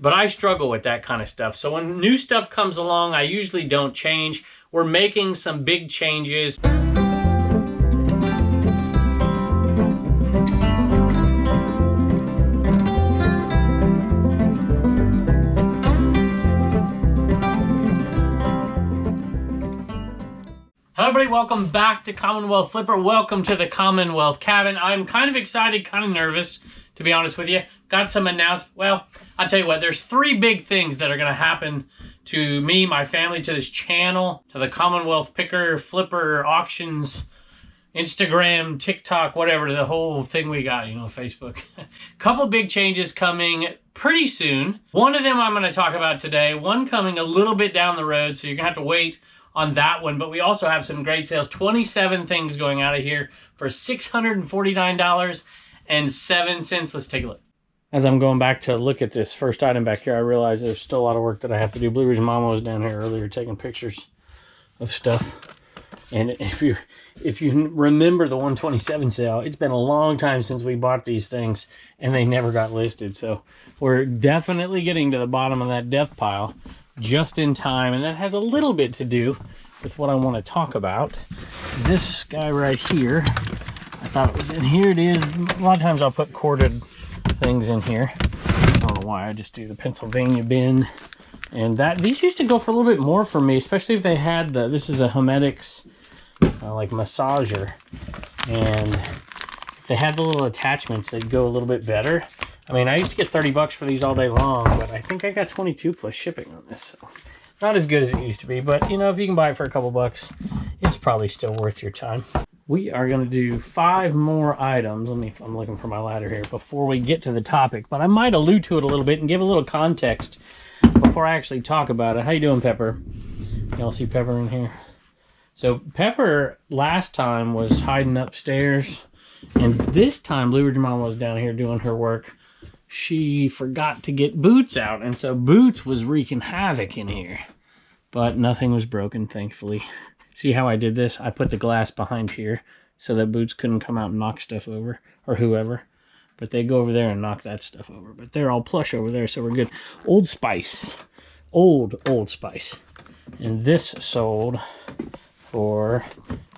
But I struggle with that kind of stuff. So when new stuff comes along, I usually don't change. We're making some big changes. Hello everybody, welcome back to Commonwealth Flipper. Welcome to the Commonwealth cabin. I'm kind of excited, kind of nervous, to be honest with you. Got some announcements. Well, I'll tell you what, there's three big things that are going to happen to me, my family, to this channel, to the Commonwealth Picker, Flipper, auctions, Instagram, TikTok, whatever, the whole thing we got, you know, Facebook. Couple big changes coming pretty soon. One of them I'm going to talk about today, one coming a little bit down the road, so you're going to have to wait on that one. But we also have some great sales, 27 things going out of here for $649.07. Let's take a look. As I'm going back to look at this first item back here, I realize there's still a lot of work that I have to do. Blue Ridge Mama was down here earlier taking pictures of stuff. And if you remember the 127 sale, it's been a long time since we bought these things and they never got listed. So we're definitely getting to the bottom of that death pile just in time. And that has a little bit to do with what I want to talk about. This guy right here, I thought it was in here. It is. A lot of times I'll put corded things in here. I don't know why, I just do the Pennsylvania bin. And these used to go for a little bit more for me, especially if they had this is a Homedics like massager, and if they had the little attachments, they'd go a little bit better. I mean, I used to get 30 bucks for these all day long, but I think I got 22 plus shipping on this, so not as good as it used to be. But you know, if you can buy it for a couple bucks, it's probably still worth your time. We are going to do 5 more items. I'm looking for my ladder here before we get to the topic, but I might allude to it a little bit and give a little context before I actually talk about it. How you doing, Pepper? Y'all see Pepper in here? So Pepper last time was hiding upstairs, and this time Blue Ridge Mama was down here doing her work. She forgot to get Boots out, and so Boots was wreaking havoc in here, but nothing was broken, thankfully. See how I did this? I put the glass behind here so that Boots couldn't come out and knock stuff over, or whoever. But they go over there and knock that stuff over. But they're all plush over there, so we're good. Old Spice. Old Spice. And this sold for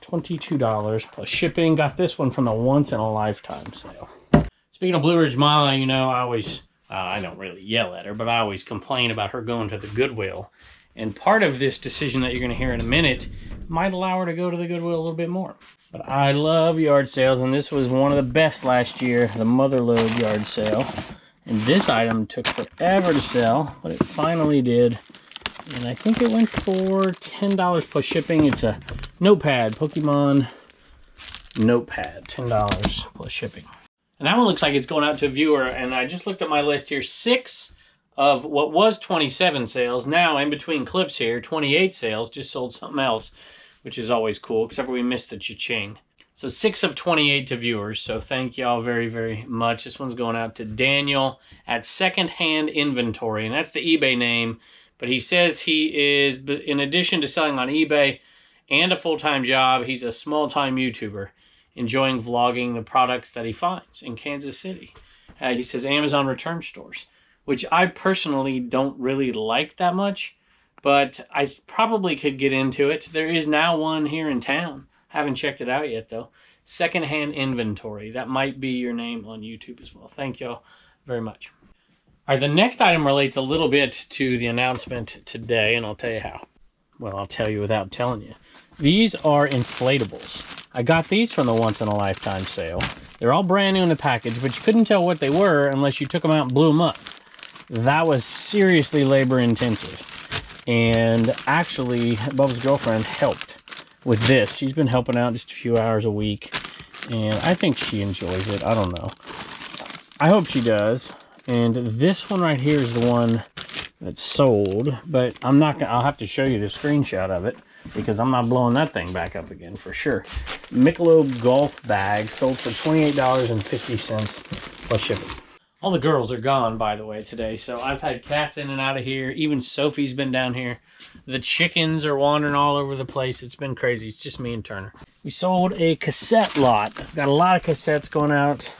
$22 plus shipping. Got this one from the Once in a Lifetime sale. Speaking of Blue Ridge Mama, you know, I don't really yell at her, but I always complain about her going to the Goodwill. And part of this decision that you're going to hear in a minute might allow her to go to the Goodwill a little bit more. But I love yard sales, and this was one of the best last year, the Motherlode yard sale. And this item took forever to sell, but it finally did. And I think it went for $10 plus shipping. It's a notepad, Pokemon notepad, $10 plus shipping. And that one looks like it's going out to a viewer, and I just looked at my list here. 6 of what was 27 sales, now in between clips here, 28 sales, just sold something else, which is always cool, except for we missed the cha-ching. So 6 of 28 to viewers, so thank y'all very, very much. This one's going out to Daniel at Secondhand Inventory, and that's the eBay name, but he says he is, in addition to selling on eBay and a full-time job, he's a small-time YouTuber, enjoying vlogging the products that he finds in Kansas City. He says Amazon return stores, which I personally don't really like that much, but I probably could get into it. There is now one here in town. Haven't checked it out yet, though. Secondhand Inventory. That might be your name on YouTube as well. Thank y'all very much. All right, the next item relates a little bit to the announcement today, and I'll tell you how. Well, I'll tell you without telling you. These are inflatables. I got these from the Once in a Lifetime sale. They're all brand new in the package, but you couldn't tell what they were unless you took them out and blew them up. That was seriously labor intensive. And actually, Bubba's girlfriend helped with this. She's been helping out just a few hours a week, and I think she enjoys it. I don't know. I hope she does. And this one right here is the one that's sold, but I'm not gonna, I'll have to show you the screenshot of it because I'm not blowing that thing back up again for sure. Michelob golf bag sold for $28.50 plus shipping. All the girls are gone, by the way, today, so I've had cats in and out of here. Even Sophie's been down here. The chickens are wandering all over the place. It's been crazy. It's just me and Turner. We sold a cassette lot. Got a lot of cassettes going out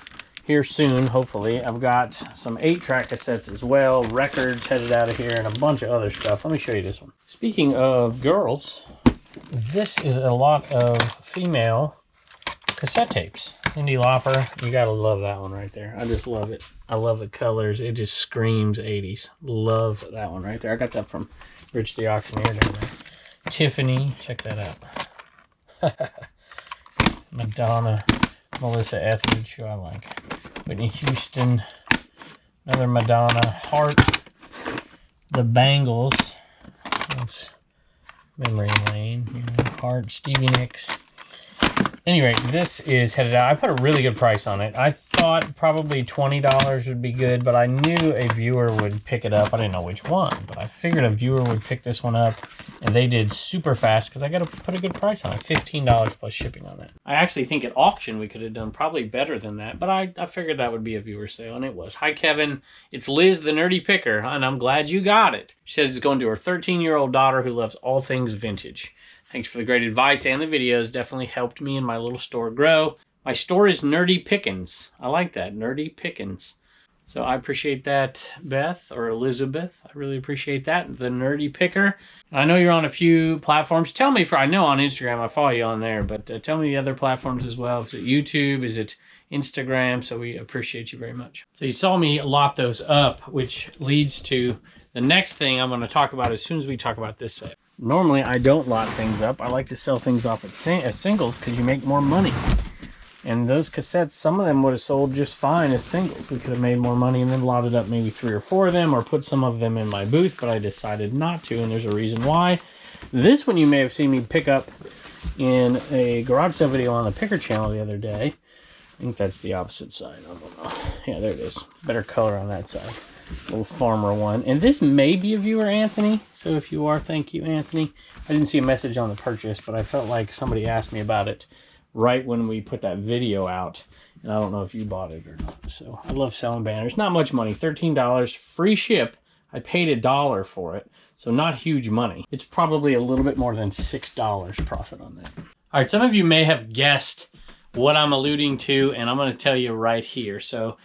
here soon, hopefully. I've got some 8-track cassettes as well, records headed out of here, and a bunch of other stuff. Let me show you this one. Speaking of girls, this is a lot of female cassette tapes. Cyndi Lauper, you gotta love that one right there. I just love it. I love the colors. It just screams 80s. Love that one right there. I got that from Rich the Auctioneer down there. Tiffany, check that out. Madonna, Melissa Etheridge, who I like. Whitney Houston, another Madonna. Heart, the Bangles. That's memory lane. You know, Heart, Stevie Nicks. Anyway, this is headed out. I put a really good price on it. I thought probably $20 would be good, but I knew a viewer would pick it up. I didn't know which one, but I figured a viewer would pick this one up, and they did super fast because I got to put a good price on it. $15 plus shipping on that. I actually think at auction we could have done probably better than that, but I figured that would be a viewer sale, and it was. Hi, Kevin. It's Liz, the Nerdy Picker, and I'm glad you got it. She says it's going to her 13-year-old daughter who loves all things vintage. Thanks for the great advice and the videos. Definitely helped me and my little store grow. My store is Nerdy Pickins. I like that, Nerdy Pickins. So I appreciate that, Beth, or Elizabeth. I really appreciate that, the Nerdy Picker. And I know you're on a few platforms. Tell me, I know on Instagram, I follow you on there, but tell me the other platforms as well. Is it YouTube? Is it Instagram? So we appreciate you very much. So you saw me lot those up, which leads to the next thing I'm going to talk about as soon as we talk about this set. Normally, I don't lot things up. I like to sell things off as singles because you make more money. And those cassettes, some of them would have sold just fine as singles. We could have made more money and then lotted up maybe 3 or 4 of them or put some of them in my booth, but I decided not to, and there's a reason why. This one you may have seen me pick up in a garage sale video on the Picker channel the other day. I think that's the opposite side. I don't know. Yeah, there it is. Better color on that side. Little farmer one. And this may be a viewer, Anthony. So if you are, thank you, Anthony. I didn't see a message on the purchase, but I felt like somebody asked me about it right when we put that video out. And I don't know if you bought it or not. So I love selling banners. Not much money. $13. Free ship. I paid $1 for it. So not huge money. It's probably a little bit more than $6 profit on that. All right, some of you may have guessed what I'm alluding to, and I'm going to tell you right here. So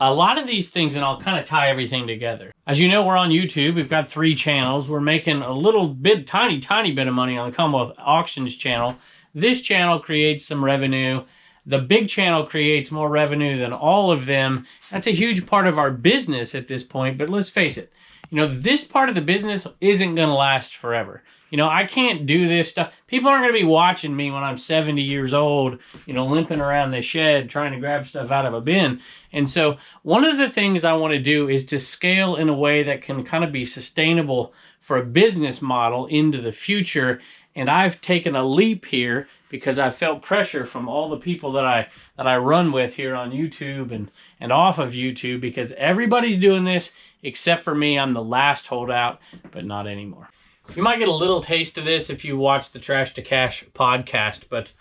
a lot of these things, and I'll kind of tie everything together. As you know, we're on YouTube. We've got 3 channels. We're making a little bit, tiny bit of money on the Commonwealth Auctions channel. This channel creates some revenue. The big channel creates more revenue than all of them. That's a huge part of our business at this point, but let's face it. You know, this part of the business isn't going to last forever. You know, I can't do this stuff. People aren't going to be watching me when I'm 70 years old, you know, limping around the shed trying to grab stuff out of a bin. And so one of the things I want to do is to scale in a way that can kind of be sustainable for a business model into the future. And I've taken a leap here because I felt pressure from all the people that I run with here on YouTube and off of YouTube, because everybody's doing this except for me. I'm the last holdout, but not anymore. You might get a little taste of this if you watch the Trash to Cash podcast, but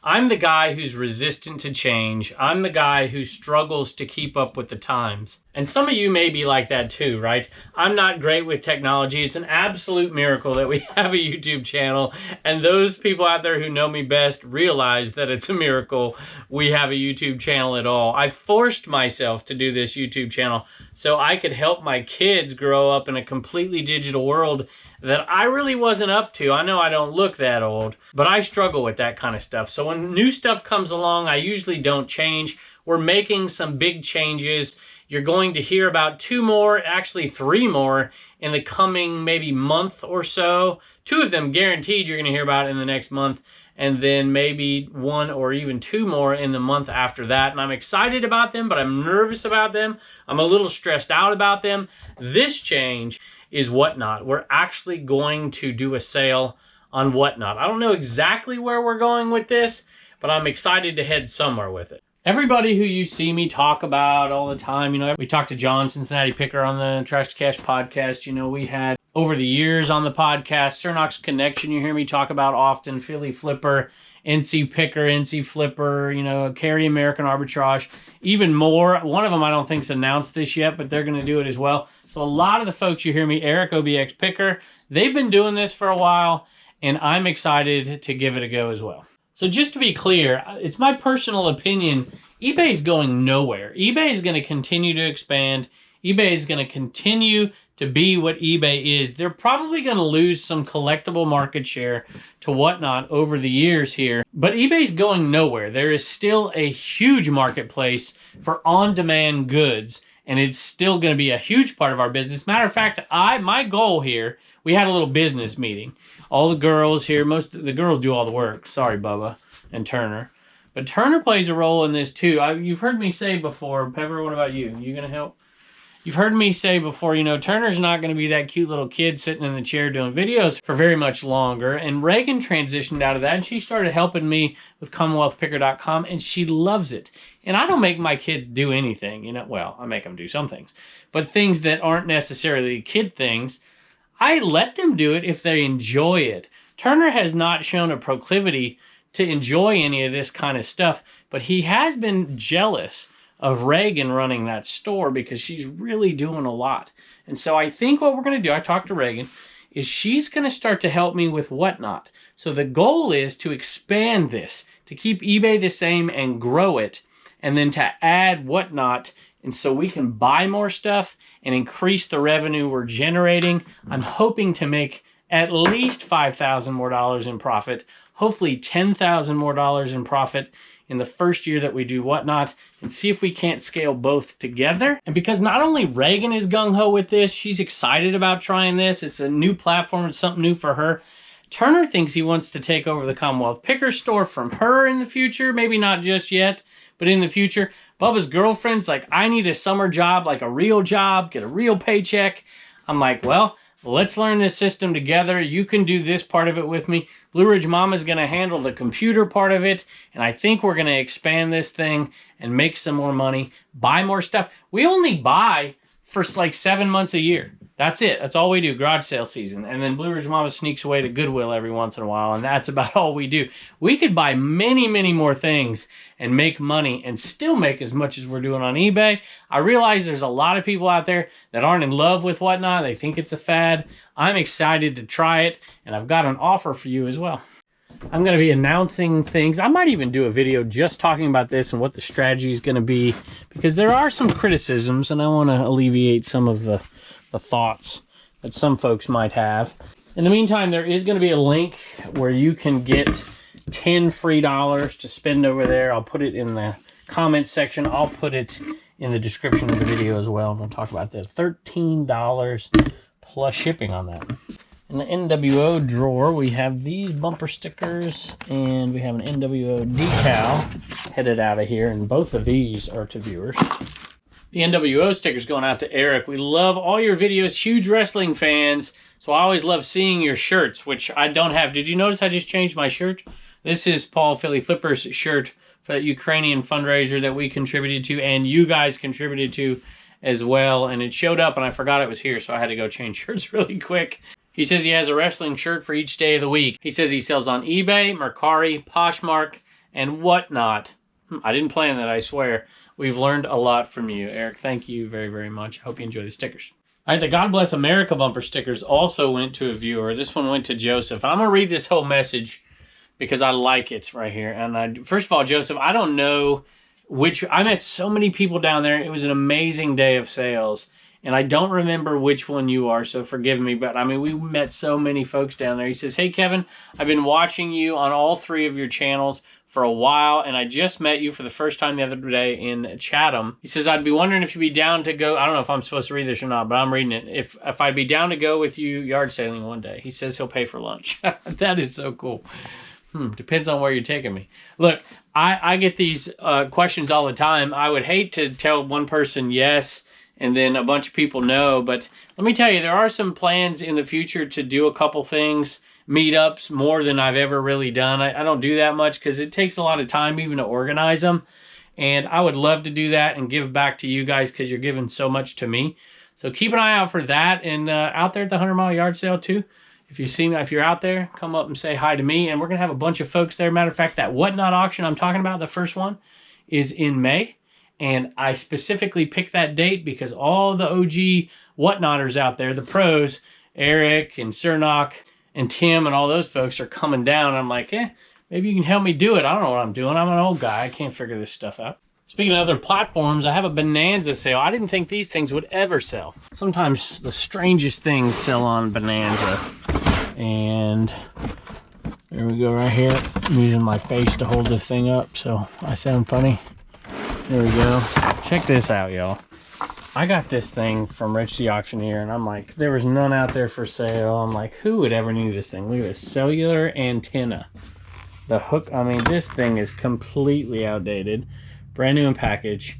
I'm the guy who's resistant to change. I'm the guy who struggles to keep up with the times. And some of you may be like that too, right? I'm not great with technology. It's an absolute miracle that we have a YouTube channel, and those people out there who know me best realize that it's a miracle we have a YouTube channel at all. I forced myself to do this YouTube channel so I could help my kids grow up in a completely digital world that I really wasn't up to. I know I don't look that old, but I struggle with that kind of stuff. So when new stuff comes along, I usually don't change. We're making some big changes. You're going to hear about 2 more, actually 3 more in the coming maybe month or so. 2 of them guaranteed you're going to hear about in the next month, and then maybe 1 or even 2 more in the month after that. And I'm excited about them, but I'm nervous about them. I'm a little stressed out about them. This change is Whatnot. We're actually going to do a sale on Whatnot. I don't know exactly where we're going with this, but I'm excited to head somewhere with it. Everybody who you see me talk about all the time, you know, we talked to John, Cincinnati Picker, on the Trash to Cash podcast. You know, we had over the years on the podcast, Cernox Connection, you hear me talk about often, Philly Flipper, NC Picker, NC Flipper, you know, Carry American Arbitrage, even more. One of them I don't think's announced this yet, but they're going to do it as well. So a lot of the folks you hear me, Eric OBX Picker, they've been doing this for a while, and I'm excited to give it a go as well. So just to be clear, it's my personal opinion eBay is going nowhere. eBay is going to continue to expand. eBay is going to continue to be what eBay is. They're probably going to lose some collectible market share to Whatnot over the years here, but eBay's going nowhere. There is still a huge marketplace for on-demand goods, and it's still going to be a huge part of our business. Matter of fact, my goal here, we had a little business meeting. All the girls here, most of the girls do all the work. Sorry, Bubba and Turner. But Turner plays a role in this too. You've heard me say before, Pepper, what about you? You going to help? You've heard me say before, you know, Turner's not going to be that cute little kid sitting in the chair doing videos for very much longer. And Reagan transitioned out of that, and she started helping me with CommonwealthPicker.com, and she loves it. And I don't make my kids do anything, you know. Well, I make them do some things. But things that aren't necessarily kid things, I let them do it if they enjoy it. Turner has not shown a proclivity to enjoy any of this kind of stuff, but he has been jealous of Reagan running that store because she's really doing a lot. And so I think what we're going to do, I talked to Reagan, is she's going to start to help me with Whatnot. So the goal is to expand this, to keep eBay the same and grow it, and then to add Whatnot, and so we can buy more stuff and increase the revenue we're generating. I'm hoping to make at least $5,000 more in profit, hopefully $10,000 more in profit in the first year that we do Whatnot, and see if we can't scale both together. And because not only Reagan is gung-ho with this, she's excited about trying this. It's a new platform. It's something new for her. Turner thinks he wants to take over the Commonwealth Picker store from her in the future. Maybe not just yet, but in the future. Bubba's girlfriend's like, I need a summer job, like a real job, get a real paycheck. I'm like, well, let's learn this system together. You can do this part of it with me. Blue Ridge Mama's going to handle the computer part of it. And I think we're going to expand this thing and make some more money, buy more stuff. We only buy for like 7 months a year. That's it. That's all we do, garage sale season. And then Blue Ridge Mama sneaks away to Goodwill every once in a while, and that's about all we do. We could buy many, many more things and make money and still make as much as we're doing on eBay. I realize there's a lot of people out there that aren't in love with Whatnot. They think it's a fad. I'm excited to try it, and I've got an offer for you as well. I'm going to be announcing things. I might even do a video just talking about this and what the strategy is going to be, because there are some criticisms, and I want to alleviate some of the thoughts that some folks might have. In the meantime, there is going to be a link where you can get 10 free dollars to spend over there. I'll put it in the comment section. I'll put it in the description of the video as well. I'm going to talk about that. $13 plus shipping on that. In the NWO drawer, we have these bumper stickers, and we have an NWO decal headed out of here, and both of these are to viewers. The NWO sticker's going out to Eric. We love all your videos, huge wrestling fans, so I always love seeing your shirts, which I don't have. Did you notice I just changed my shirt? This is Paul Philly Flipper's shirt for that Ukrainian fundraiser that we contributed to, and you guys contributed to as well, and it showed up, and I forgot it was here, so I had to go change shirts really quick. He says he has a wrestling shirt for each day of the week. He says he sells on eBay, Mercari, Poshmark, and Whatnot. I didn't plan that, I swear. We've learned a lot from you, Eric. Thank you very, very much. I hope you enjoy the stickers. All right, the God Bless America bumper stickers also went to a viewer. This one went to Joseph. I'm going to read this whole message because I like it right here. And first of all, Joseph, I don't know I met so many people down there. It was an amazing day of sales. And I don't remember which one you are, so forgive me. But, I mean, we met so many folks down there. He says, hey, Kevin, I've been watching you on all 3 of your channels for a while, and I just met you for the first time the other day in Chatham. He says, I'd be wondering if you'd be down to go. I don't know if I'm supposed to read this or not, but I'm reading it. If I'd be down to go with you yard sailing one day. He says he'll pay for lunch. That is so cool. Depends on where you're taking me. Look, I get these questions all the time. I would hate to tell one person yes and then a bunch of people no, but let me tell you, there are some plans in the future to do a couple things, meetups, more than I've ever really done. I don't do that much because it takes a lot of time even to organize them, and I would love to do that and give back to you guys because you're giving so much to me. So keep an eye out for that, and out there at the 100 Mile Yard Sale too. If you see me, if you're out there, come up and say hi to me, and we're going to have a bunch of folks there. Matter of fact, that Whatnot auction I'm talking about, the first one, is in May. And I specifically picked that date because all the OG Whatnotters out there, the pros, Eric and Cernock and Tim and all those folks are coming down. I'm like, maybe you can help me do it. I don't know what I'm doing. I'm an old guy. I can't figure this stuff out. Speaking of other platforms, I have a Bonanza sale. I didn't think these things would ever sell. Sometimes the strangest things sell on Bonanza. And there we go right here. I'm using my face to hold this thing up so I sound funny. There we go. Check this out, y'all. I got this thing from Rich the Auctioneer, and I'm like, there was none out there for sale. I'm like, who would ever need this thing? Look at this cellular antenna. The hook, I mean, this thing is completely outdated. Brand new in package,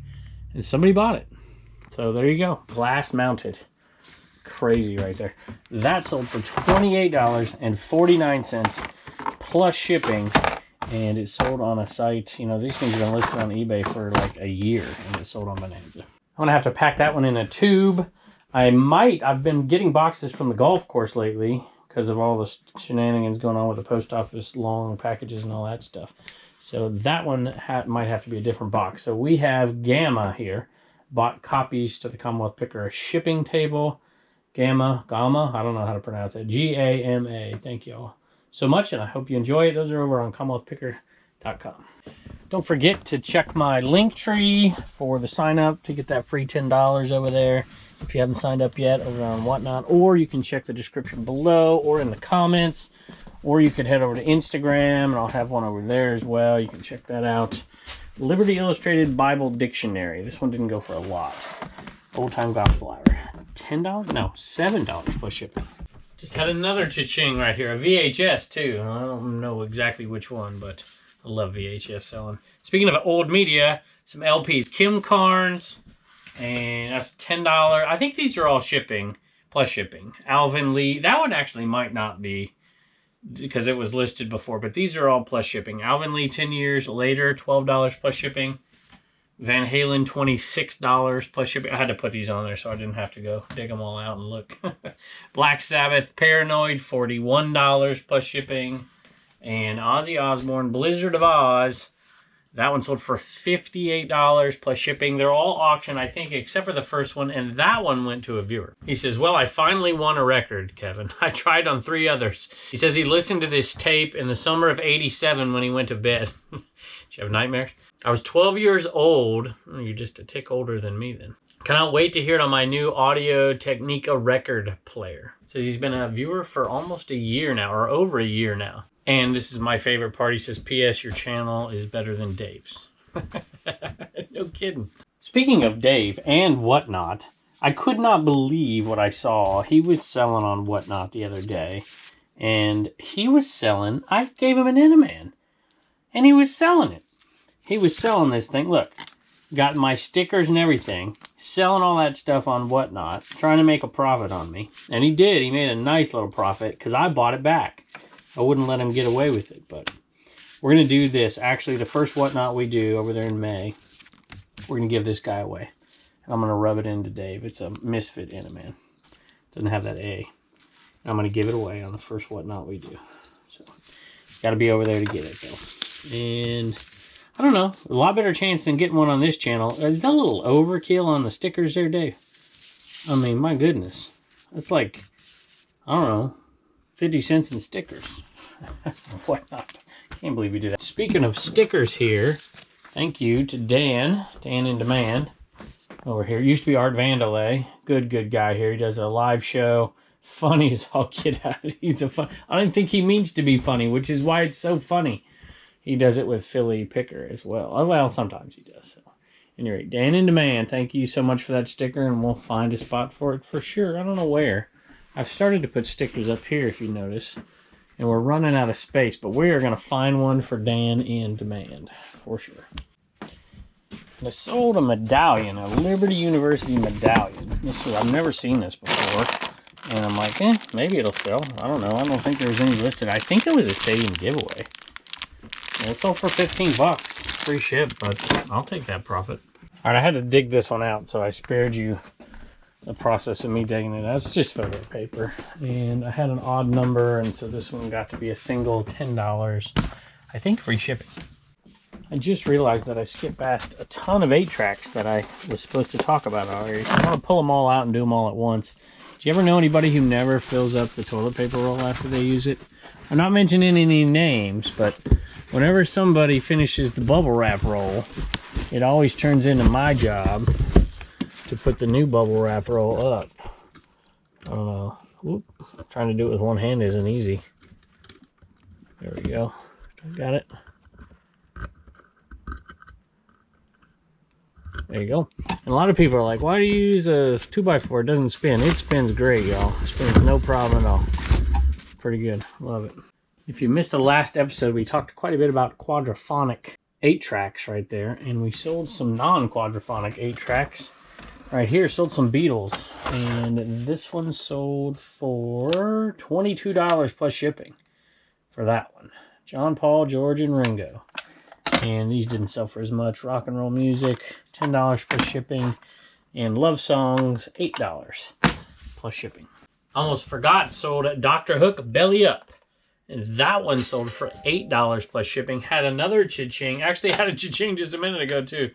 and somebody bought it. So there you go, glass mounted. Crazy right there. That sold for $28.49 plus shipping, and it sold on a site, you know, these things have been listed on eBay for like a year, and it sold on Bonanza. I'm gonna have to pack that one in a tube. I've been getting boxes from the golf course lately because of all the shenanigans going on with the post office, long packages and all that stuff. So that one might have to be a different box. So we have Gamma here. Bought copies to the Commonwealth Picker, a shipping table. Gamma, I don't know how to pronounce it. G-A-M-A. Thank you all so much, and I hope you enjoy it. Those are over on CommonwealthPicker.com. Don't forget to check my link tree for the sign up to get that free $10 over there if you haven't signed up yet over on Whatnot, or you can check the description below or in the comments, or you could head over to Instagram and I'll have one over there as well. You can check that out. Liberty Illustrated Bible Dictionary. This one didn't go for a lot. Old Time Gospel Hour. $10? No, $7 plus shipping. Just had another cha-ching right here. A VHS too. I don't know exactly which one, but I love VHS selling. Speaking of old media, some LPs. Kim Carnes, and that's $10. I think these are all shipping, plus shipping. Alvin Lee, that one actually might not be because it was listed before, but these are all plus shipping. Alvin Lee 10 years later, $12 plus shipping. Van Halen, $26 plus shipping. I had to put these on there so I didn't have to go dig them all out and look. Black Sabbath, Paranoid, $41 plus shipping. And Ozzy Osbourne, Blizzard of Oz, that one sold for $58 plus shipping. They're all auction, I think, except for the first one, and that one went to a viewer. He says, well, I finally won a record, Kevin. I tried on 3 others. He says he listened to this tape in the summer of '87 when he went to bed. Did you have nightmares? I was 12 years old. Oh, you're just a tick older than me then. Cannot wait to hear it on my new Audio Technica record player. Says he's been a viewer for almost a year now, or over a year now. And this is my favorite part. He says, P.S. your channel is better than Dave's. No kidding. Speaking of Dave and Whatnot, I could not believe what I saw. He was selling on Whatnot the other day. And he was selling, I gave him an Inaman. And he was selling it. He was selling this thing. Look, got my stickers and everything. Selling all that stuff on Whatnot. Trying to make a profit on me. And he did. He made a nice little profit because I bought it back. I wouldn't let him get away with it, but we're going to do this. Actually, the first Whatnot we do over there in May, we're going to give this guy away. And I'm going to rub it into Dave. It's a Misfit Inaman. Doesn't have that A. I'm going to give it away on the first Whatnot we do. So, got to be over there to get it, though. And, I don't know, a lot better chance than getting one on this channel. Is that a little overkill on the stickers there, Dave? I mean, my goodness. That's like, I don't know, 50 cents in stickers. Whatnot. Can't believe we did that. Speaking of stickers here, thank you to Dan in Demand over here. Used to be Art Vandalay. Good guy here. He does a live show. Funny as all get out. He's a fun. I don't think he means to be funny, which is why it's so funny. He does it with Philly Picker as well. Well, sometimes he does. So, anyway, Dan in Demand, thank you so much for that sticker, and we'll find a spot for it for sure. I don't know where. I've started to put stickers up here, if you notice. And we're running out of space, but we are going to find one for Dan in Demand, for sure. And I sold a medallion, a Liberty University medallion. I've never seen this before. And I'm like, maybe it'll sell. I don't know. I don't think there's any listed. I think it was a stadium giveaway. And it sold for 15 bucks. Free ship, but I'll take that profit. All right, I had to dig this one out, so I spared you the process of me digging it out. It's just photo paper. And I had an odd number, and so this one got to be a single $10. I think free shipping. I just realized that I skipped past a ton of 8-tracks that I was supposed to talk about already. So I'm going to pull them all out and do them all at once. Do you ever know anybody who never fills up the toilet paper roll after they use it? I'm not mentioning any names, but whenever somebody finishes the bubble wrap roll, it always turns into my job to put the new bubble wrap roll up. I don't know. Whoop. Trying to do it with one hand isn't easy. There we go. Got it. There you go. And a lot of people are like, why do you use a 2x4? It doesn't spin. It spins great, y'all. It spins no problem at all. Pretty good. Love it. If you missed the last episode, we talked quite a bit about quadrophonic 8-tracks right there. And we sold some non-quadrophonic 8-tracks. Right here, sold some Beatles. And this one sold for $22 plus shipping for that one. John, Paul, George, and Ringo. And these didn't sell for as much. Rock and roll music, $10 plus shipping. And love songs, $8 plus shipping. Almost forgot, sold at Dr. Hook Belly Up. And that one sold for $8 plus shipping. Had another cha-ching. Actually had a cha-ching just a minute ago too.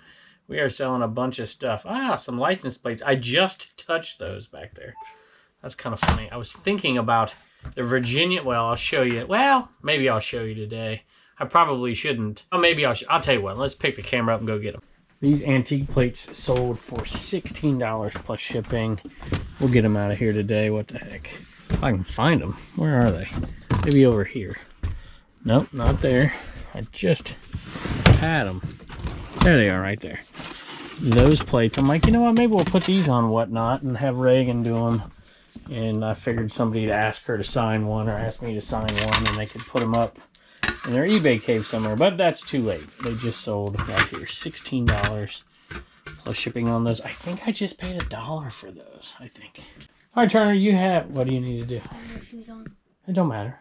We are selling a bunch of stuff. Ah, some license plates. I just touched those back there. That's kind of funny. I was thinking about the Virginia. Well, I'll show you. Well, maybe I'll show you today. I probably shouldn't. Oh, maybe I'll tell you what. Let's pick the camera up and go get them. These antique plates sold for $16 plus shipping. We'll get them out of here today. What the heck? If I can find them. Where are they? Maybe over here. Nope, not there. I just had them. There they are right there. Those plates. I'm like, you know what? Maybe we'll put these on Whatnot and have Reagan do them. And I figured somebody to ask her to sign one or ask me to sign one and they could put them up in their eBay cave somewhere, but that's too late. They just sold right here, $16 plus shipping on those. I think I just paid $1 for those, I think. All right, Turner, you have, what do you need to do? It don't matter.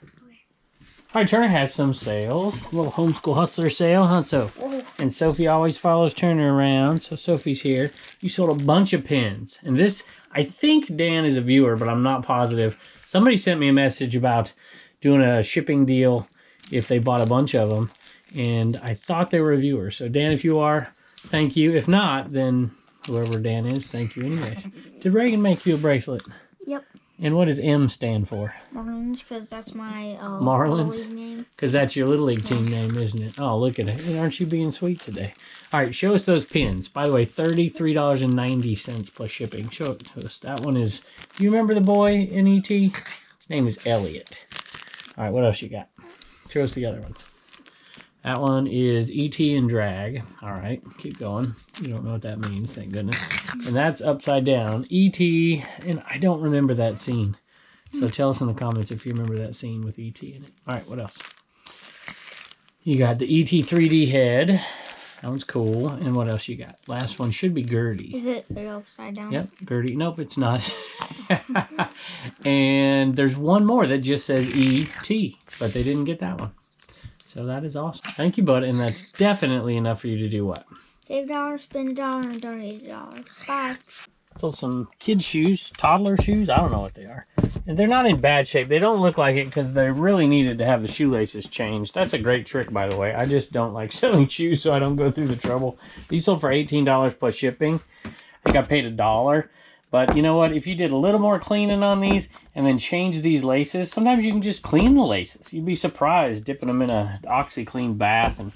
All right, Turner has some sales. A little homeschool hustler sale, huh, Soph? And Sophie always follows Turner around, so Sophie's here. You sold a bunch of pins. And this, I think Dan is a viewer, but I'm not positive. Somebody sent me a message about doing a shipping deal if they bought a bunch of them, and I thought they were a viewer. So Dan, if you are, thank you. If not, then whoever Dan is, thank you anyways. Did Reagan make you a bracelet? Yep. And what does M stand for? Marlins, because that's my Marlins? Little League name. Because that's your Little League team name, isn't it? Oh, look at it. And aren't you being sweet today? All right, show us those pins. By the way, $33.90 plus shipping. Show it to us. That one is, do you remember the boy in E.T.? His name is Elliot. All right, what else you got? Show us the other ones. That one is E.T. and drag. All right, keep going. You don't know what that means, thank goodness. And that's upside down. E.T. and I don't remember that scene. So tell us in the comments if you remember that scene with E.T. in it. All right, what else? You got the E.T. 3D head. That one's cool. And what else you got? Last one should be Gertie. Is it upside down? Yep, Gertie. Nope, it's not. And there's one more that just says E.T., but they didn't get that one. So that is awesome. Thank you, bud. And that's definitely enough for you to do what? Save $1, spend $1, and donate $1. Bye. So some kid shoes, toddler shoes. I don't know what they are. And they're not in bad shape. They don't look like it because they really needed to have the shoelaces changed. That's a great trick, by the way. I just don't like selling shoes, so I don't go through the trouble. These sold for $18 plus shipping. I think I paid $1. But you know what? If you did a little more cleaning on these and then change these laces, sometimes you can just clean the laces. You'd be surprised dipping them in a OxyClean bath and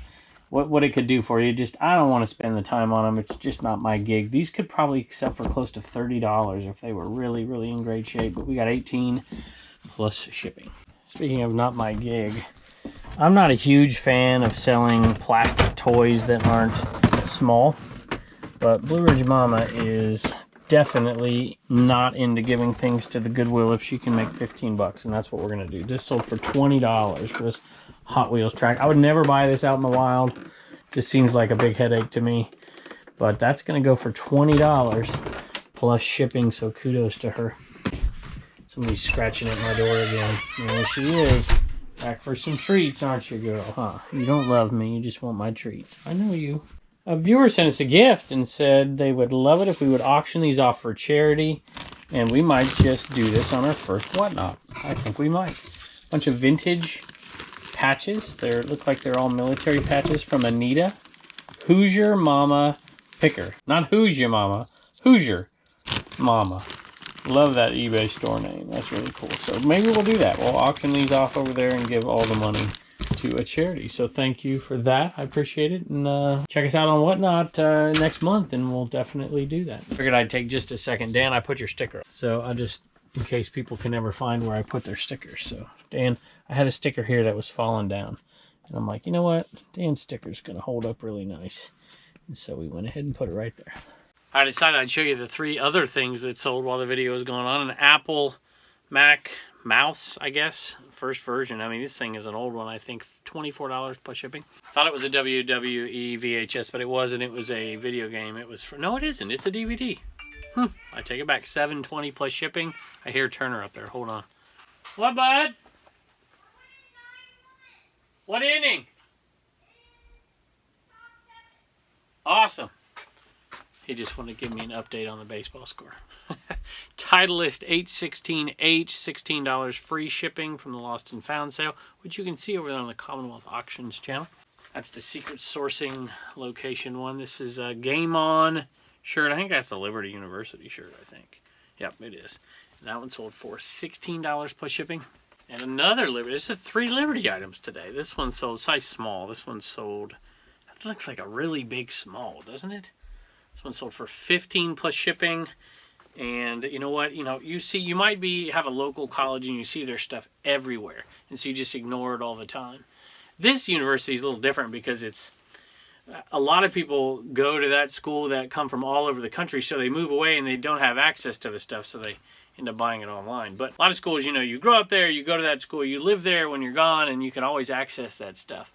what it could do for you. Just, I don't want to spend the time on them. It's just not my gig. These could probably sell for close to $30 if they were really, really in great shape. But we got 18 plus shipping. Speaking of not my gig, I'm not a huge fan of selling plastic toys that aren't small. But Blue Ridge Mama is definitely not into giving things to the Goodwill if she can make 15 bucks, and that's what we're gonna do. This sold for $20 for this Hot Wheels track. I would never buy this out in the wild. Just seems like a big headache to me, but that's gonna go for $20 plus shipping, so kudos to her. Somebody's scratching at my door again. There she is. Back for some treats, aren't you, girl? Huh? You don't love me, you just want my treats. I know you. A viewer sent us a gift and said they would love it if we would auction these off for charity, and we might just do this on our first Whatnot. I think we might. Bunch of vintage patches. They look like they're all military patches from Anita. Hoosier Mama Picker. Not Hoosier Mama. Hoosier Mama Love that eBay store name. That's really cool. So maybe we'll do that. We'll auction these off over there and give all the money to a charity. So thank you for that. I appreciate it. And check us out on Whatnot next month, and we'll definitely do that. Figured I'd take just a second. Dan, I put your sticker up. So I just, in case people can never find where I put their stickers. So Dan, I had a sticker here that was falling down. And I'm like, you know what? Dan's sticker's going to hold up really nice. And so we went ahead and put it right there. I decided I'd show you the 3 other things that sold while the video was going on. An Apple Mac mouse, I guess. First version. I mean, this thing is an old one. I think $24 plus shipping. Thought it was a WWE VHS, but it wasn't. It was a video game. It was for... No, it isn't. It's a DVD. I take it back. $7.20 plus shipping. I hear Turner up there. Hold on. What, bud? What inning? Awesome. He just wanted to give me an update on the baseball score. Titleist 816H, $16 free shipping from the Lost and Found sale, which you can see over there on the Commonwealth Auctions channel. That's the secret sourcing location one. This is a Game On shirt. I think that's a Liberty University shirt, I think. Yep, it is. And that one sold for $16 plus shipping. And another Liberty. This is 3 Liberty items today. This one sold size small. This one sold, that looks like a really big small, doesn't it? This one sold for $15 plus shipping. And you know what? You know, you might have a local college and you see their stuff everywhere. And so you just ignore it all the time. This university is a little different because it's, a lot of people go to that school that come from all over the country. So they move away and they don't have access to the stuff. So they end up buying it online. But a lot of schools, you know, you grow up there, you go to that school, you live there when you're gone, and you can always access that stuff.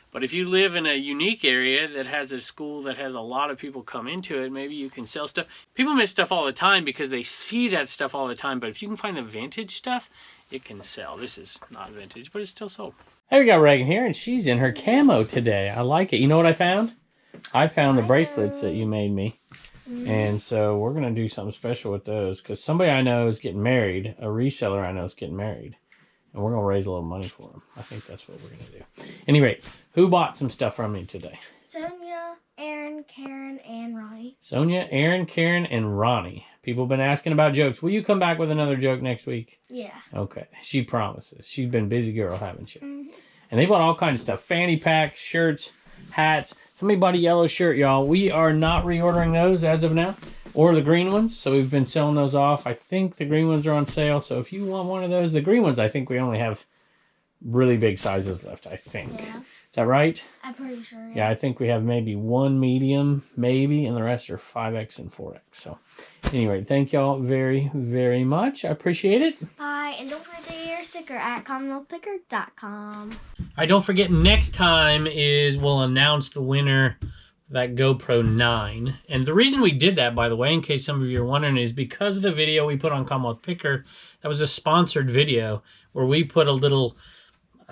But if you live in a unique area that has a school that has a lot of people come into it, maybe you can sell stuff. People miss stuff all the time because they see that stuff all the time. But if you can find the vintage stuff, it can sell. This is not vintage, but it's still sold. Hey, we got Reagan here, and she's in her camo today. I like it. You know what I found? I found the bracelets that you made me. And so we're going to do something special with those because somebody I know is getting married. A reseller I know is getting married. And we're going to raise a little money for them. I think that's what we're going to do. Anyway, who bought some stuff from me today? Sonia, Aaron, Karen, and Ronnie. Sonia, Aaron, Karen, and Ronnie. People have been asking about jokes. Will you come back with another joke next week? Yeah. Okay. She promises. She's been a busy girl, haven't she? Mm-hmm. And they bought all kinds of stuff. Fanny packs, shirts, hats. Somebody bought a yellow shirt, y'all. We are not reordering those as of now. Or the green ones. So we've been selling those off. I think the green ones are on sale. So if you want one of those, the green ones, I think we only have really big sizes left, I think. Yeah. Is that right? I'm pretty sure, yeah. I think we have maybe 1 medium, maybe, and the rest are 5X and 4X. So anyway, thank y'all very, very much. I appreciate it. Bye. And don't forget to get your sticker at commonwealthpicker.com. All right, don't forget, next time we'll announce the winner of that GoPro 9. And the reason we did that, by the way, in case some of you are wondering, is because of the video we put on Commonwealth Picker. That was a sponsored video where we put a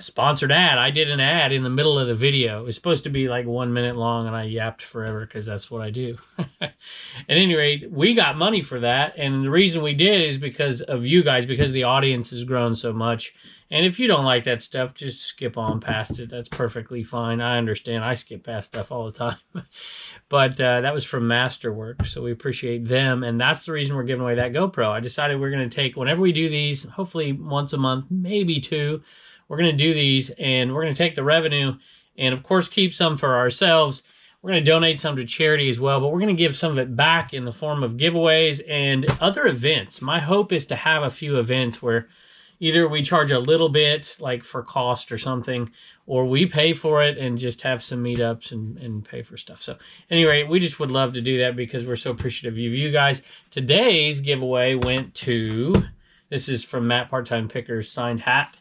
sponsored ad. I did an ad in the middle of the video. It was supposed to be like 1 minute long, and I yapped forever because that's what I do. At any rate, we got money for that, and the reason we did is because of you guys, because the audience has grown so much. And if you don't like that stuff, just skip on past it. That's perfectly fine. I understand. I skip past stuff all the time. But that was from Masterwork, so we appreciate them. And that's the reason we're giving away that GoPro. I decided we're going to take, whenever we do these, hopefully once a month, maybe 2, we're going to do these, and we're going to take the revenue and, of course, keep some for ourselves. We're going to donate some to charity as well, but we're going to give some of it back in the form of giveaways and other events. My hope is to have a few events where either we charge a little bit, like for cost or something, or we pay for it and just have some meetups and pay for stuff. So anyway, we just would love to do that because we're so appreciative of you guys. Today's giveaway went to, this is from Matt Part-Time Picker's signed hat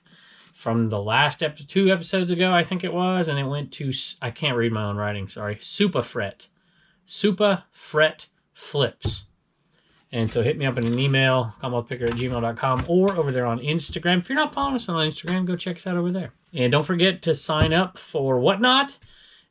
from the last 2 episodes ago, I think it was, and it went to, I can't read my own writing, sorry, Supafret Flips. And so hit me up in an email, commonwealthpicker@gmail.com, or over there on Instagram. If you're not following us on Instagram, go check us out over there. And don't forget to sign up for Whatnot.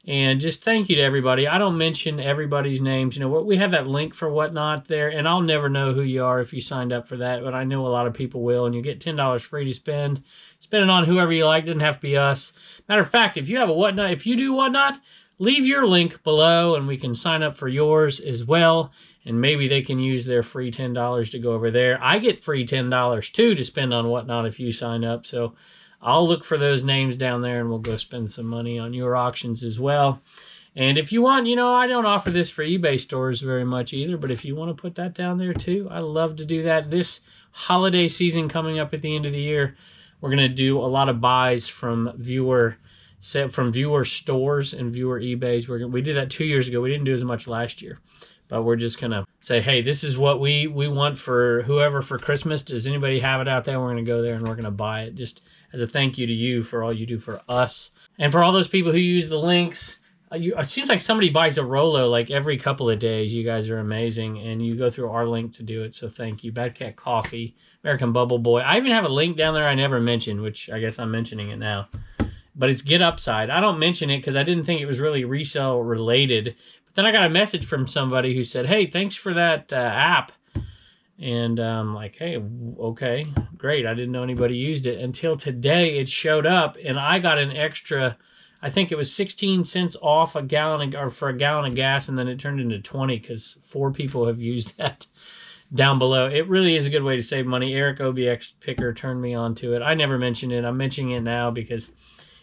And just thank you to everybody. I don't mention everybody's names. You know, we have that link for Whatnot there, and I'll never know who you are if you signed up for that, but I know a lot of people will, and you get $10 free to spend. Spend it on whoever you like. Doesn't have to be us. Matter of fact, if you have a Whatnot, if you do Whatnot, leave your link below, and we can sign up for yours as well. and maybe they can use their free $10 to go over there. I get free $10 too to spend on Whatnot if you sign up. So I'll look for those names down there, and we'll go spend some money on your auctions as well. And if you want, you know, I don't offer this for eBay stores very much either, but if you want to put that down there too, I love to do that. This holiday season coming up at the end of the year, we're going to do a lot of buys from viewer stores and viewer eBays. We did that 2 years ago. We didn't do as much last year, but we're just going to say, hey, this is what we want for whoever for Christmas. Does anybody have it out there? We're going to go there and we're going to buy it just as a thank you to you for all you do for us. And for all those people who use the links, it seems like somebody buys a Rolo like every couple of days. You guys are amazing, and you go through our link to do it, so thank you. Bad Cat Coffee, American Bubble Boy. I even have a link down there I never mentioned, which I guess I'm mentioning it now. But it's Get Upside. I don't mention it because I didn't think it was really resale related. But then I got a message from somebody who said, hey, thanks for that app. And I'm like, hey, okay, great. I didn't know anybody used it until today. It showed up, and I got an extra, I think it was 16 cents off a gallon, or for a gallon of gas, and then it turned into 20 because 4 people have used that down below. It really is a good way to save money. Eric OBX Picker turned me on to it. I never mentioned it. I'm mentioning it now because,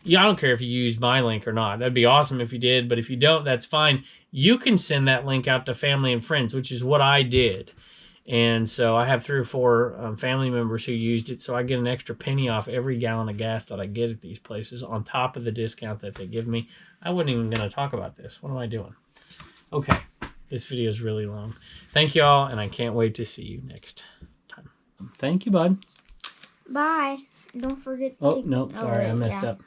yeah, I don't care if you use my link or not. That'd be awesome if you did, but if you don't, that's fine. You can send that link out to family and friends, which is what I did. And so I have 3 or 4 family members who used it, so I get an extra penny off every gallon of gas that I get at these places on top of the discount that they give me. I wasn't even going to talk about this. What am I doing? Okay, this video is really long. Thank you all, and I can't wait to see you next time. Thank you, bud. Bye. Don't forget to Oh, no, sorry, I messed up.